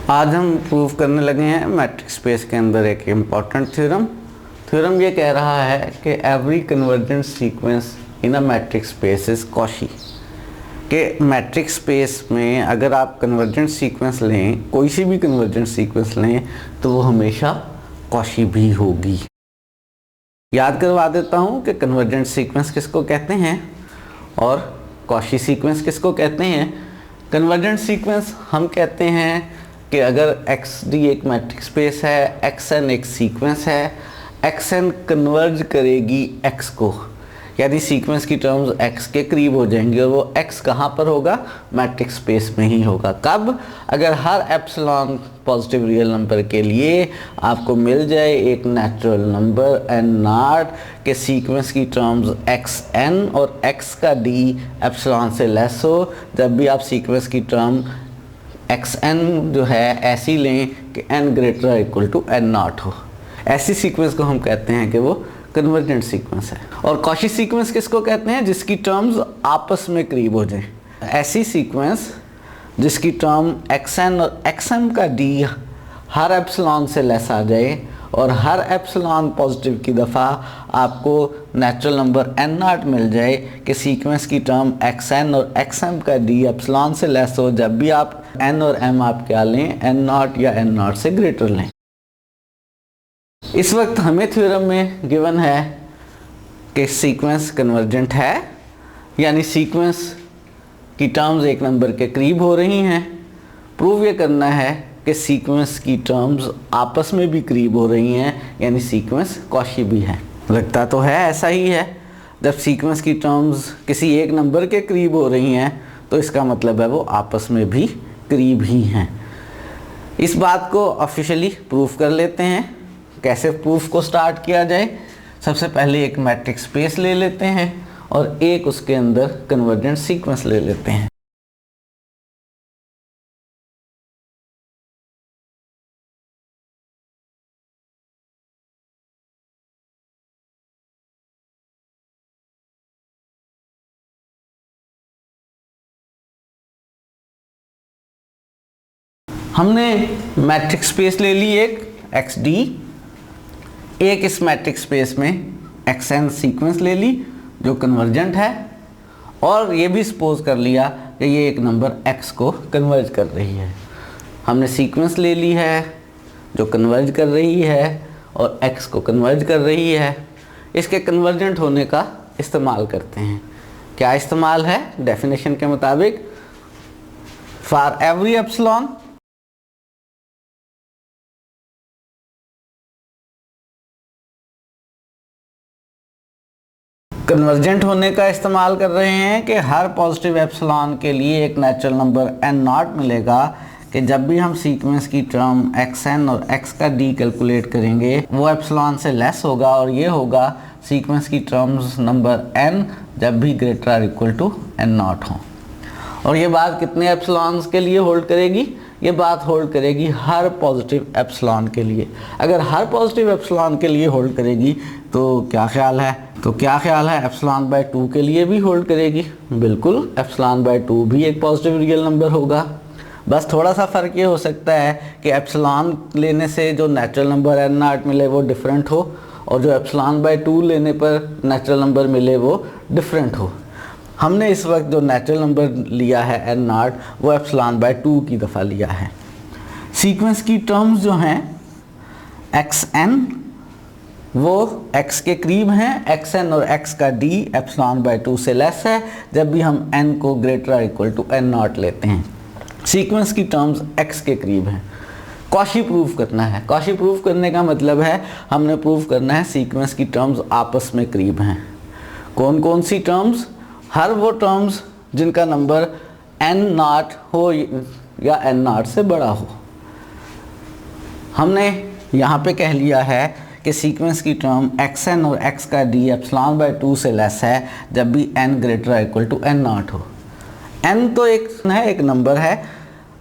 आज हम प्रूव करने लगे हैं मैट्रिक्स स्पेस के अंदर एक इम्पॉर्टेंट थ्योरम ये कह रहा है कि every convergent sequence in a matrix space is Cauchy. कि मैट्रिक्स स्पेस में अगर आप कन्वर्जेंट सीक्वेंस लें, कोई सी भी कन्वर्जेंट सीक्वेंस लें, तो वो हमेशा कॉशी भी होगी। याद करवा देता हूँ कि कन्वर्जेंट सीक्वेंस किसको कहते हैं और कॉशी सीक्वेंस किसको कहते हैं। कन्वर्जेंट सीक्वेंस हम कहते हैं कि अगर XD एक मैट्रिक्स स्पेस है, XN एक सीक्वेंस है, XN कन्वर्ज करेगी X को, यानी सीक्वेंस की टर्म्स X के करीब हो जाएंगी और वो X कहाँ पर होगा, मैट्रिक्स स्पेस में ही होगा। कब? अगर हर एप्सिलॉन पॉजिटिव रियल नंबर के लिए आपको मिल जाए एक नेचुरल नंबर n0 के सीक्वेंस की टर्म्स XN और X का D एप्सिलॉन से लेस हो। जब भी आप सीक्वेंस की टर्म XN जो है ऐसी लें कि n greater equal to n0 हो, ऐसी सीक्वेंस को हम कहते हैं कि वो कन्वर्जेंट सीक्वेंस है। और कॉशी सीक्वेंस किसको कहते हैं? जिसकी टर्म्स आपस में करीब हो जाए। ऐसी सीक्वेंस जिसकी टर्म XN और XM का D हर एप्सिलॉन से लेस आ जाए और हर एप्सिलॉन पॉजिटिव की दफ़ा आपको नेचुरल नंबर n0 मिल जाए कि सीक्वेंस की टर्म XN और XM का D एप्सिलॉन से लेस हो। जब भी आप n और m आप क्या लें, n0 या n0 से ग्रेटर लें। इस वक्त हमें थ्योरम में गिवन है कि सीक्वेंस कन्वर्जेंट है, यानी सीक्वेंस की टर्म्स एक नंबर के करीब हो रही हैं। प्रूव ये करना है कि सीक्वेंस की टर्म्स आपस में भी करीब हो रही हैं, यानी सीक्वेंस कॉशी भी है। लगता तो है ऐसा ही है। जब सीक्वेंस की टर्म्स किसी एक नंबर के करीब हो रही हैं तो इसका मतलब है वो आपस में भी करीब ही हैं। इस बात को ऑफिशियली प्रूफ कर लेते हैं। कैसे प्रूफ को स्टार्ट किया जाए? सबसे पहले एक मैट्रिक्स स्पेस ले लेते हैं और एक उसके अंदर कन्वर्जेंट सीक्वेंस ले लेते हैं। हमने मैट्रिक्स स्पेस ले ली एक XD, एक इस मैट्रिक्स स्पेस में XN सीक्वेंस ले ली जो कन्वर्जेंट है, और ये भी सपोज कर लिया कि ये एक नंबर X को कन्वर्ज कर रही है। हमने सीक्वेंस ले ली है जो कन्वर्ज कर रही है और X को कन्वर्ज कर रही है। इसके कन्वर्जेंट होने का इस्तेमाल करते हैं। क्या इस्तेमाल है? डेफिनेशन के मुताबिक फॉर एवरी एप्सिलॉन कन्वर्जेंट होने का इस्तेमाल कर रहे हैं कि हर पॉजिटिव एप्सिलॉन के लिए एक नेचुरल नंबर n0 मिलेगा कि जब भी हम सीक्वेंस की टर्म XN और X का D कैलकुलेट करेंगे वो एप्सिलॉन से लेस होगा, और ये होगा सीक्वेंस की टर्म्स नंबर n जब भी greater or equal to n0 हो। और ये बात कितने एप्सिलॉन्स के लिए होल्ड करेगी? ये बात होल्ड करेगी हर पॉजिटिव एप्सिलॉन के लिए। अगर हर पॉजिटिव एप्सिलॉन के लिए होल्ड करेगी तो क्या ख्याल है? एप्सिलॉन बाय 2 के लिए भी होल्ड करेगी। बिल्कुल, एप्सिलॉन बाय 2 भी एक पॉजिटिव रियल नंबर होगा। बस थोड़ा सा फ़र्क ये हो सकता है कि एप्सिलॉन लेने से जो नेचुरल नंबर n0 मिले वो डिफरेंट हो, और जो एप्सिलॉन बाय 2 लेने पर नेचुरल नंबर मिले वो डिफरेंट हो। हमने इस वक्त जो नेचुरल नंबर लिया है n0 वो एप्सिलॉन बाय 2 की दफ़ा लिया है। सीक्वेंस की टर्म्स जो हैं XN वो X के करीब हैं। XN और X का D एप्सिलॉन बाय 2 से लेस है जब भी हम n को ग्रेटर और इक्वल टू n0 लेते हैं। सीक्वेंस की टर्म्स X के करीब हैं। कॉशी प्रूफ करना है। कॉशी प्रूफ करने का मतलब है हमने प्रूफ करना है सीक्वेंस की टर्म्स आपस में करीब हैं। कौन कौन सी टर्म्स? हर वो टर्म्स जिनका नंबर n0 हो या n0 से बड़ा हो। हमने यहाँ पे कह लिया है कि सीक्वेंस की टर्म XN और X का D एप्सिलॉन बाय 2 से लेस है जब भी n greater equal to n0 हो। n तो एक नंबर है,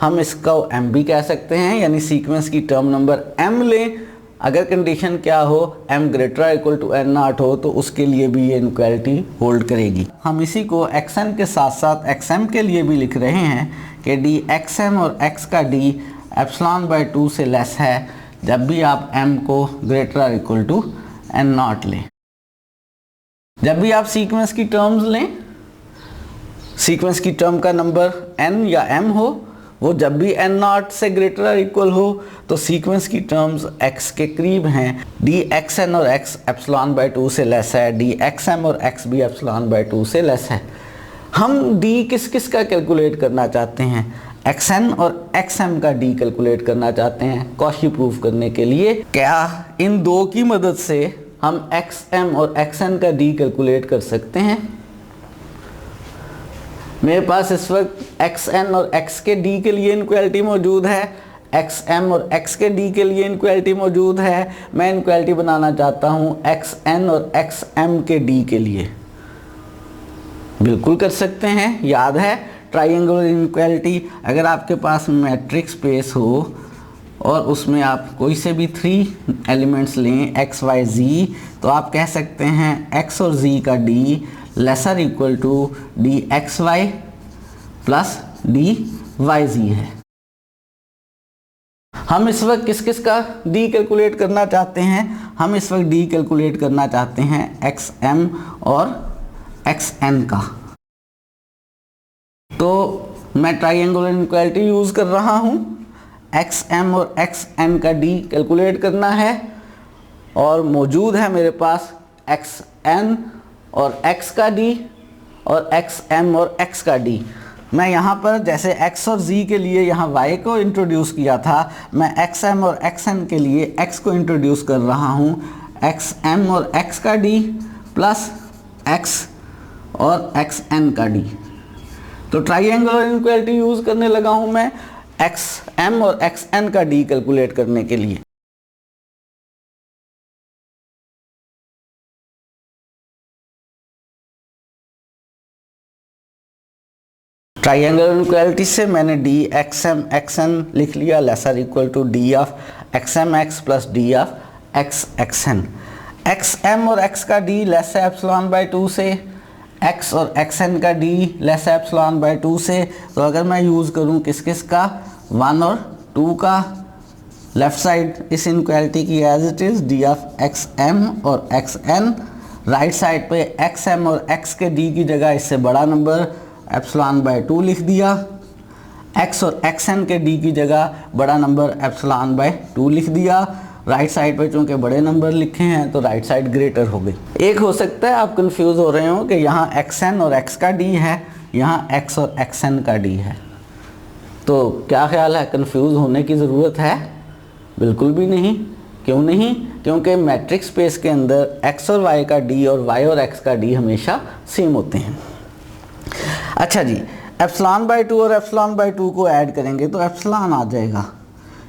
हम इसका m भी कह सकते हैं, यानी सीक्वेंस की टर्म नंबर m लें। अगर कंडीशन क्या हो, m greater equal to n0 हो, तो उसके लिए भी ये इनक्वालिटी होल्ड करेगी। हम इसी को XN के साथ साथ XM के लिए भी लिख रहे हैं कि D XM और X का D एप्सिलॉन बाय 2 से लेस है जब भी आप m को ग्रेटर और इक्वल टू n नॉट लें। जब भी आप सीक्वेंस की टर्म्स लें, सीक्वेंस की टर्म का नंबर n या m हो, वो जब भी n नॉट से ग्रेटर और इक्वल हो तो सीक्वेंस की टर्म्स x के करीब हैं। dxn और x एप्सिलॉन बाय 2 से लेस है, dxm और x भी एप्सिलॉन बाय 2 से लेस है। हम d किस किस का कैलकुलेट करना चाहते हैं? xn और xm का d कैलकुलेट करना चाहते हैं कॉशी प्रूफ करने के लिए। क्या इन दो की मदद से हम xm और xn का d कैलकुलेट कर सकते हैं? मेरे पास इस वक्त xn और x के d के लिए इनक्वालिटी मौजूद है, xm और x के d के लिए इनक्वालिटी मौजूद है। मैं इनक्वालिटी बनाना चाहता हूँ xn और xm के d के लिए। बिल्कुल कर सकते हैं, याद है ट्राइंगुलर इनक्वालिटी। अगर आपके पास मैट्रिक्स स्पेस हो और उसमें आप कोई से भी 3 एलिमेंट्स लें x y z, तो आप कह सकते हैं x और z का d lesser equal to D X Y plus D Y जी है। हम इस वक्त किस किस का d कैलकुलेट करना चाहते हैं? हम इस वक्त d कैलकुलेट करना चाहते हैं xm और xn का। तो मैं ट्राइंगुलर इनक्वालिटी यूज़ कर रहा हूँ। xm और xn का d कैलकुलेट करना है और मौजूद है मेरे पास xn और x का d और xm और x का d। मैं यहाँ पर जैसे x और z के लिए यहाँ y को इंट्रोड्यूस किया था, मैं xm और xn के लिए x को इंट्रोड्यूस कर रहा हूँ। xm और x का d प्लस x और xn का d। तो ट्राइंगुलर इनक्वालिटी यूज़ करने लगा हूँ मैं xm और xn का d कैलकुलेट करने के लिए। ट्राइंगुलर इनक्वालिटी से मैंने डी xm xn लिख लिया lesser equal to D of xm x plus D of x xn। xm और x का d लेस है एप्सिलॉन बाय 2 से, x और xn का d लेस है एप्सिलॉन बाय 2 से। तो अगर मैं यूज़ करूँ किस किस का, 1 और 2 का, लेफ्ट साइड इस इनक्वालिटी की as it is D of xm और xn, राइट साइड पे xm और x के d की जगह इससे बड़ा नंबर एप्सिलॉन बाय 2 लिख दिया, x और xn के d की जगह बड़ा नंबर एप्सिलॉन बाय 2 लिख दिया। राइट साइड पे चूँकि बड़े नंबर लिखे हैं तो राइट साइड ग्रेटर हो गई। एक हो सकता है आप कंफ्यूज हो रहे हो कि यहाँ xn और x का d है, यहाँ x और xn का d है। तो क्या ख्याल है, कंफ्यूज होने की ज़रूरत है? बिल्कुल भी नहीं। क्यों नहीं? क्योंकि मैट्रिक्स स्पेस के अंदर x और y का d और y और x का d हमेशा सेम होते हैं। अच्छा जी, एप्सिलॉन बाय 2 और एप्सिलॉन बाय 2 को ऐड करेंगे तो एप्सिलॉन आ जाएगा।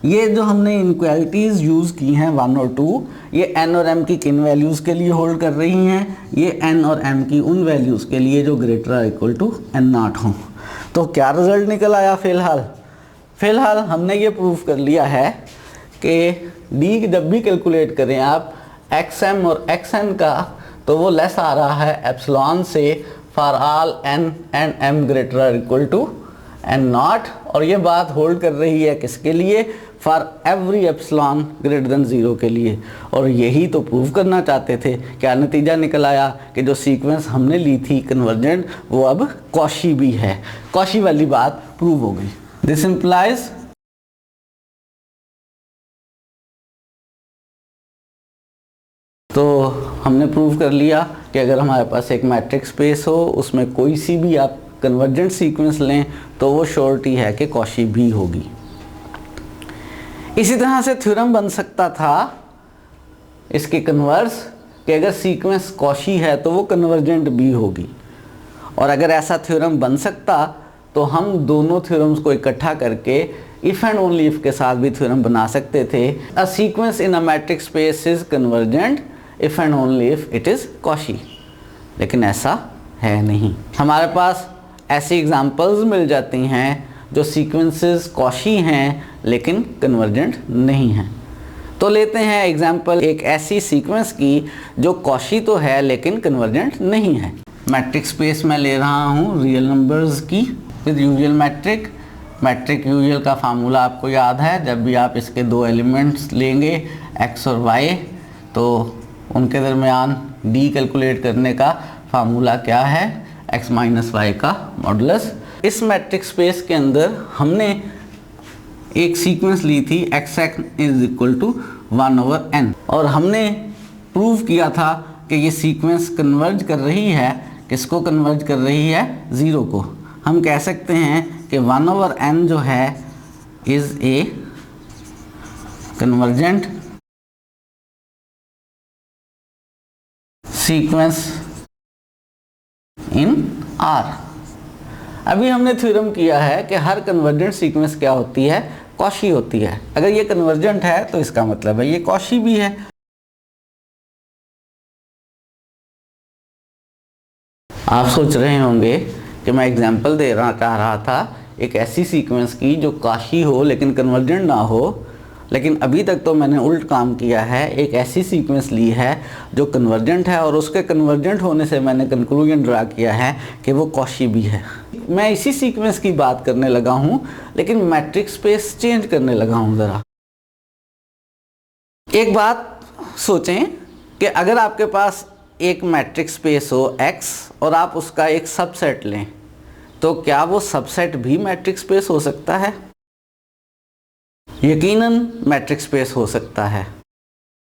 ये जो हमने इनक्वालिटीज़ यूज़ की हैं 1 और 2, ये n और m की किन वैल्यूज़ के लिए होल्ड कर रही हैं? ये n और m की उन वैल्यूज़ के लिए जो ग्रेटर और इक्वल टू n नॉट हों। तो क्या रिज़ल्ट निकल आया? फ़िलहाल हमने ये प्रूफ कर लिया है कि d जब भी कैलकुलेट करें आप xm और xn का, तो वो लेस आ रहा है एप्सिलॉन से for all n and m greater और इक्वल टू n नॉट। और ये बात होल्ड कर रही है किसके लिए? For every epsilon greater than 0 के लिए। और यही तो प्रूव करना चाहते थे। क्या नतीजा निकल आया कि जो सीक्वेंस हमने ली थी कन्वर्जेंट, वो अब कॉशी भी है। कॉशी वाली बात प्रूव हो गई। दिस इम्प्लाइज तो हमने प्रूव कर लिया कि अगर हमारे पास एक मैट्रिक्स स्पेस हो, उसमें कोई सी भी आप कन्वर्जेंट सीक्वेंस लें तो वो श्योरिटी है कि कॉशी भी होगी। इसी तरह से थ्योरम बन सकता था इसके कन्वर्स कि अगर सीक्वेंस कॉशी है तो वो कन्वर्जेंट भी होगी। और अगर ऐसा थ्योरम बन सकता तो हम दोनों थ्योरम्स को इकट्ठा करके इफ़ एंड ओनली इफ़ के साथ भी थ्योरम बना सकते थे। A sequence in a matrix space is convergent if and only if it is Cauchy. लेकिन ऐसा है नहीं। हमारे पास ऐसी एग्जांपल्स मिल जाती हैं जो सीक्वेंसेस कॉशी हैं लेकिन कन्वर्जेंट नहीं हैं। तो लेते हैं एग्जांपल एक ऐसी सीक्वेंस की जो कॉशी तो है लेकिन कन्वर्जेंट नहीं है। मैट्रिक्स स्पेस में ले रहा हूँ रियल नंबर्स की with usual metric metric usual का फार्मूला आपको याद है, जब भी आप इसके दो एलिमेंट्स लेंगे x और y तो उनके दरमियान d कैलकुलेट करने का फार्मूला क्या है, x माइनस वाई का मॉडुलस। इस मैट्रिक स्पेस के अंदर हमने एक सीक्वेंस ली थी xn is equal to 1/n और हमने प्रूव किया था कि ये सीक्वेंस कन्वर्ज कर रही है, किसको कन्वर्ज कर रही है, 0 को। हम कह सकते हैं कि 1/n जो है is a convergent sequence in R। अभी हमने थ्योरम किया है कि हर कन्वर्जेंट सीक्वेंस क्या होती है, कॉशी होती है। अगर ये कन्वर्जेंट है तो इसका मतलब है ये कॉशी भी है। आप सोच रहे होंगे कि मैं एग्जांपल चाह रहा था एक ऐसी सीक्वेंस की जो कॉशी हो लेकिन कन्वर्जेंट ना हो, लेकिन अभी तक तो मैंने उल्ट काम किया है, एक ऐसी सीक्वेंस ली है जो कन्वर्जेंट है और उसके कन्वर्जेंट होने से मैंने कंक्लूजन ड्रा किया है कि वो कॉशी भी है। मैं इसी सीक्वेंस की बात करने लगा हूं लेकिन मैट्रिक स्पेस चेंज करने लगा हूं। ज़रा एक बात सोचें कि अगर आपके पास एक मैट्रिक स्पेस हो X और आप उसका एक सबसेट लें तो क्या वो सबसेट भी मैट्रिक स्पेस हो सकता है? यकीनन मैट्रिक स्पेस हो सकता है।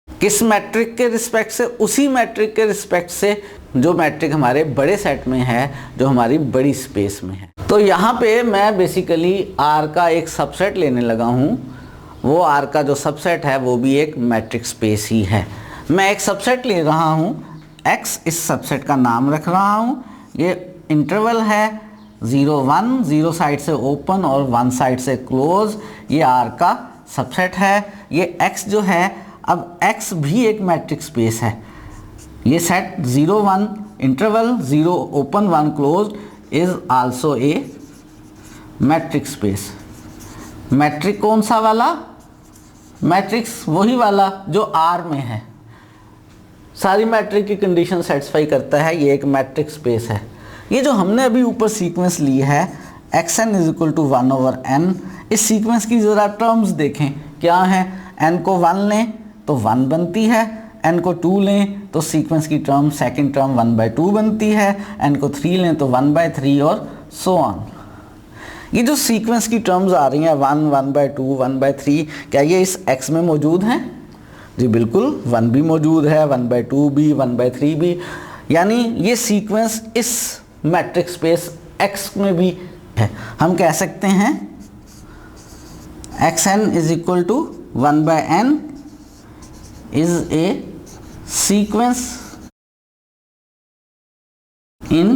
किस मैट्रिक के रिस्पेक्ट से? उसी मैट्रिक के रिस्पेक्ट से जो मैट्रिक हमारे बड़े सेट में है, जो हमारी बड़ी स्पेस में है। तो यहाँ पे मैं बेसिकली R का एक सबसेट लेने लगा हूँ, वो R का जो सबसेट है वो भी एक मैट्रिक स्पेस ही है। मैं एक सबसेट ले रहा हूँ X, इस सबसेट का नाम रख रहा हूँ, ये इंटरवल है 0 1, 0 साइड से ओपन और 1 साइड से क्लोज, ये R का सबसेट है। ये X जो है, अब X भी एक मैट्रिक स्पेस है। ये set 0 1 interval 0 open 1 close is also a metric space. Metric कौन सा वाला? मैट्रिक्स वही वाला जो R में है, सारी मैट्रिक की कंडीशन सेटिस्फाई करता है, ये एक मैट्रिक स्पेस है। ये जो हमने अभी ऊपर सीक्वेंस ली है xn is equal to 1/n, इस सीक्वेंस की ज़रा टर्म्स देखें क्या है। n को 1 लें तो 1 बनती है, n को 2 लें तो सीक्वेंस की टर्म सेकंड टर्म 1/2 बनती है, n को 3 लें तो 1/3 और सो ऑन। ये जो सीक्वेंस की टर्म्स आ रही हैं 1, 1/2, 1/3, क्या ये इस x में मौजूद हैं? जी बिल्कुल, 1 भी मौजूद है, 1/2 भी, 1/3 भी, यानी ये सीक्वेंस इस मैट्रिक स्पेस X में भी है। हम कह सकते हैं xn is equal to 1/n is a sequence in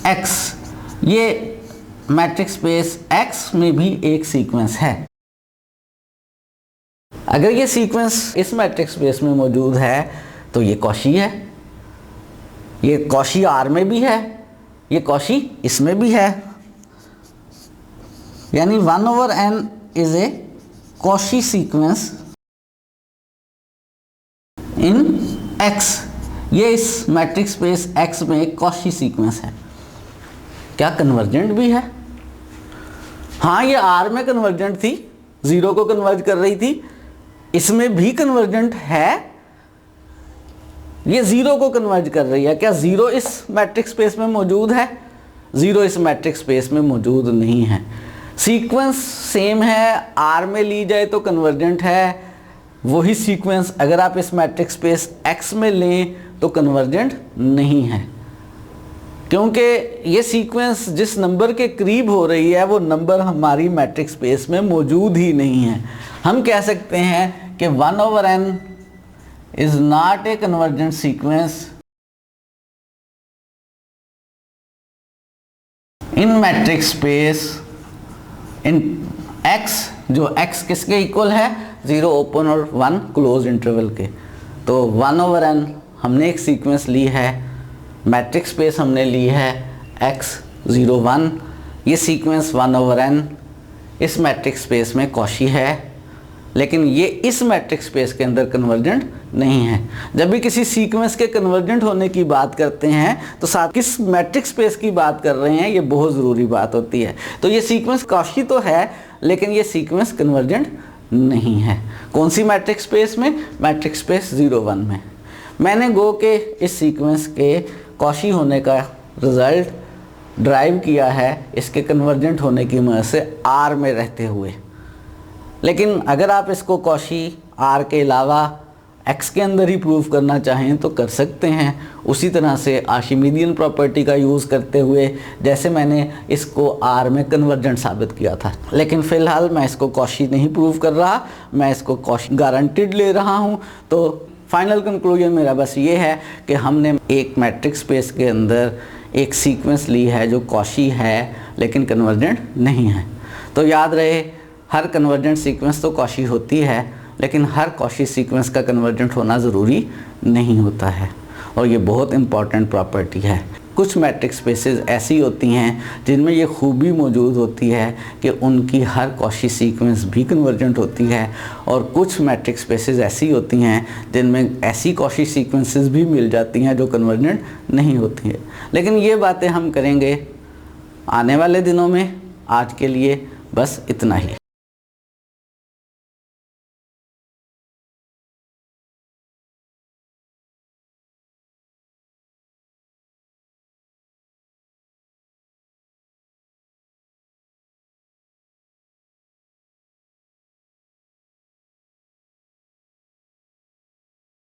X। ये मैट्रिक स्पेस X में भी एक सीक्वेंस है। अगर ये सीक्वेंस इस मैट्रिक स्पेस में मौजूद है तो ये कॉशी है, ये कॉशी R में भी है, ये कॉशी इसमें भी है, यानी 1/n is A Cauchy sequence in X। ये इस मैट्रिक स्पेस X में एक कॉशी सीक्वेंस है। क्या कन्वर्जेंट भी है? हाँ, ये R में कन्वर्जेंट थी, 0 को कन्वर्ज कर रही थी, इसमें भी कन्वर्जेंट है, ये 0 को कन्वर्ज कर रही है। क्या 0 इस मैट्रिक स्पेस में मौजूद है? 0 इस मैट्रिक स्पेस में मौजूद नहीं है। सीक्वेंस सेम है, R में ली जाए तो कन्वर्जेंट है, वही सीक्वेंस अगर आप इस मैट्रिक स्पेस X में लें तो कन्वर्जेंट नहीं है, क्योंकि ये सीक्वेंस जिस नंबर के करीब हो रही है वो नंबर हमारी मैट्रिक स्पेस में मौजूद ही नहीं है। हम कह सकते हैं कि 1/n is not a convergent sequence in matrix space in X, जो X किसके इक्वल है? 0 ओपन और 1 क्लोज इंटरवल के। तो 1/n हमने एक सीक्वेंस ली है, मैट्रिक स्पेस हमने ली है X 0 1, ये सीक्वेंस 1/n इस मैट्रिक स्पेस में कॉशी है, लेकिन ये इस मैट्रिक स्पेस के अंदर कन्वर्जेंट नहीं है। जब भी किसी सीक्वेंस के कन्वर्जेंट होने की बात करते हैं तो साथ किस मैट्रिक्स स्पेस की बात कर रहे हैं, ये बहुत ज़रूरी बात होती है। तो ये सीक्वेंस कॉची तो है, लेकिन ये सीक्वेंस कन्वर्जेंट नहीं है। कौन सी मैट्रिक्स स्पेस में? मैट्रिक्स स्पेस 0 1 में। मैंने गो के इस सीक्वेंस के कॉची होने का रिजल्ट ड्राइव किया है इसके कन्वर्जेंट होने की मदद से R में रहते हुए। लेकिन अगर आप इसको कॉची R के अलावा X के अंदर ही प्रूव करना चाहें तो कर सकते हैं, उसी तरह से आर्शिमिडियन प्रॉपर्टी का यूज़ करते हुए, जैसे मैंने इसको R में कन्वर्जेंट साबित किया था। लेकिन फ़िलहाल मैं इसको कॉची नहीं प्रूव कर रहा, मैं इसको कॉची गारंटीड ले रहा हूँ। तो फाइनल कंक्लूजन मेरा बस ये है कि हमने एक मैट्रिक्स स्पेस के अंदर एक सीक्वेंस ली है जो कॉची है लेकिन कन्वर्जेंट नहीं है। तो याद रहे, हर कन्वर्जेंट सीक्वेंस तो कॉची होती है, लेकिन हर कॉची सीक्वेंस का कन्वर्जेंट होना ज़रूरी नहीं होता है, और ये बहुत इंपॉर्टेंट प्रॉपर्टी है। कुछ मैट्रिक्स स्पेसेस ऐसी होती हैं जिनमें ये खूबी मौजूद होती है कि उनकी हर कॉची सीक्वेंस भी कन्वर्जेंट होती है, और कुछ मैट्रिक्स स्पेसेस ऐसी होती हैं जिनमें ऐसी कॉची सीक्वेंसेस भी मिल जाती हैं जो कन्वर्जेंट नहीं होती हैं। लेकिन ये बातें हम करेंगे आने वाले दिनों में। आज के लिए बस इतना ही।